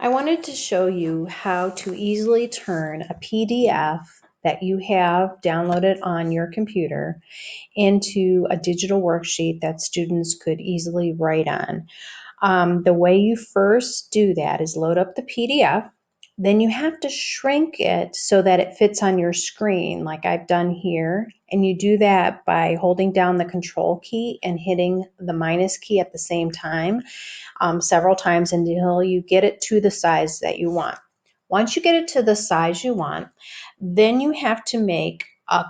I wanted to show you how to easily turn a PDF that you have downloaded on your computer into a digital worksheet that students could easily write on. The way you first do that is load up the PDF. Then you have to shrink it so that it fits on your screen like I've done here. And you do that by holding down the control key and hitting the minus key at the same time several times until you get it to the size that you want. Once you get it to the size you want, then you have to make a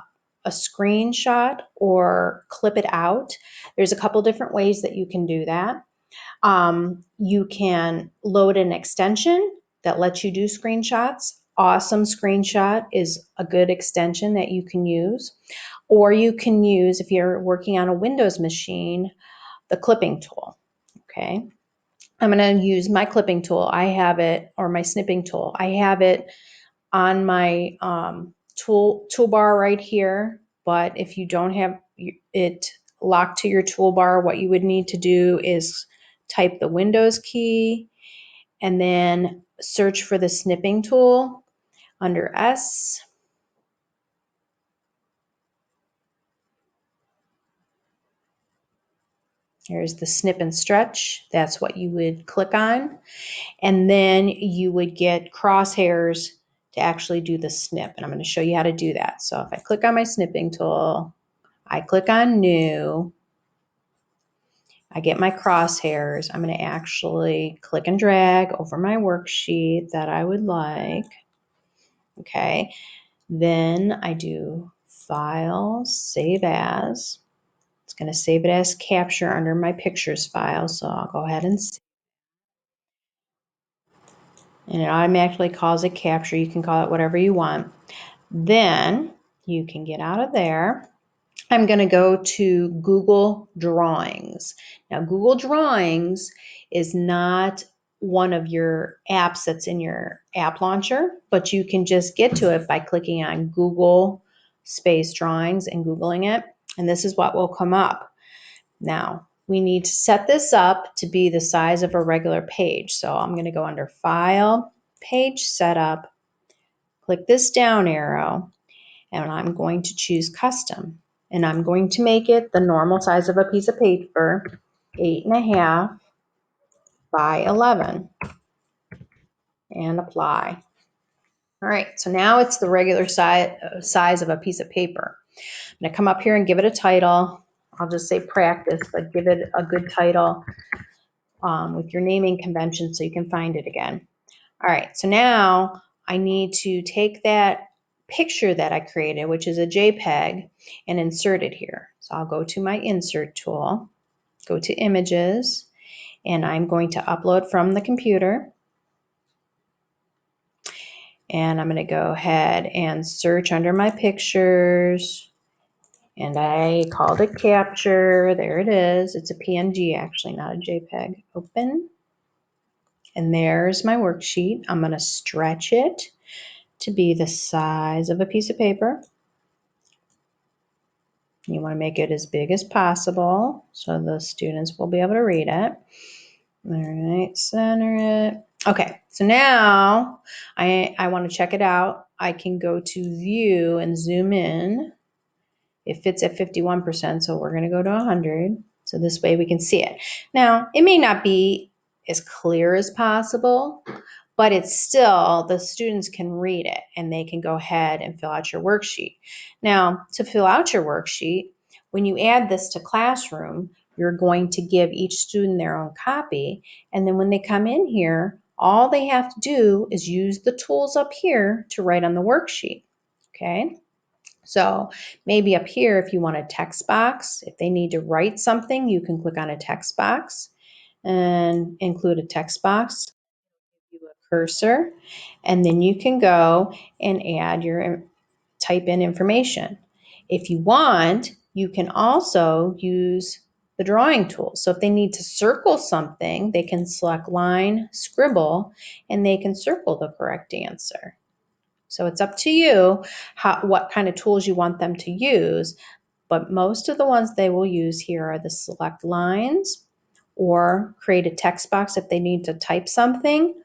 screenshot or clip it out. There's a couple different ways that you can do that. You can load an extension that lets you do screenshots. Awesome Screenshot is a good extension that you can use. Or you can use, if you're working on a Windows machine, the clipping tool. Okay. I'm going to use my clipping tool. I have it, or my snipping tool. I have it on my toolbar right here. But if you don't have it locked to your toolbar, what you would need to do is type the Windows key and then search for the snipping tool under S. Here's the snip and stretch. That's what you would click on. And then you would get crosshairs to actually do the snip. And I'm going to show you how to do that. So if I click on my snipping tool, I click on new, I get my crosshairs. I'm going to actually click and drag over my worksheet that I would like. Okay. Then I do File, Save As. It's going to save it as capture under my pictures file. So I'll go ahead and it automatically calls it capture. You can call it whatever you want. Then you can get out of there. I'm going to go to Google Drawings. Now, Google Drawings is not one of your apps that's in your app launcher, but you can just get to it by clicking on Google space drawings and Googling it. And this is what will come up. Now, we need to set this up to be the size of a regular page. So I'm going to go under File, Page Setup, click this down arrow, and I'm going to choose Custom. And I'm going to make it the normal size of a piece of paper, 8.5 by 11, and apply. All right, so now it's the regular size of a piece of paper. I'm going to come up here and give it a title. I'll just say practice, but give it a good title with your naming convention so you can find it again. All right, so now I need to take that picture that I created, which is a JPEG, and insert it here. So I'll go to my insert tool, go to images, and I'm going to upload from the computer. And I'm going to go ahead and search under my pictures. And I called it capture. There it is. It's a PNG actually, not a JPEG. Open. And there's my worksheet. I'm going to stretch it to be the size of a piece of paper. You want to make it as big as possible so the students will be able to read it. All right, center it. Okay, so now I want to check it out. I can go to view and zoom in. It fits at 51%, so we're going to go to 100. So this way we can see it. Now, it may not be as clear as possible, but it's still, the students can read it and they can go ahead and fill out your worksheet. Now, to fill out your worksheet, when you add this to Classroom, you're going to give each student their own copy. And then when they come in here, all they have to do is use the tools up here to write on the worksheet. Okay. So maybe up here, if you want a text box, if they need to write something, you can click on a text box and include a text box. Give you a cursor, and then you can go and add your type in information. If you want, you can also use the drawing tool. So if they need to circle something, they can select line, scribble, and they can circle the correct answer. So it's up to you what kind of tools you want them to use, but most of the ones they will use here are the select lines or create a text box if they need to type something,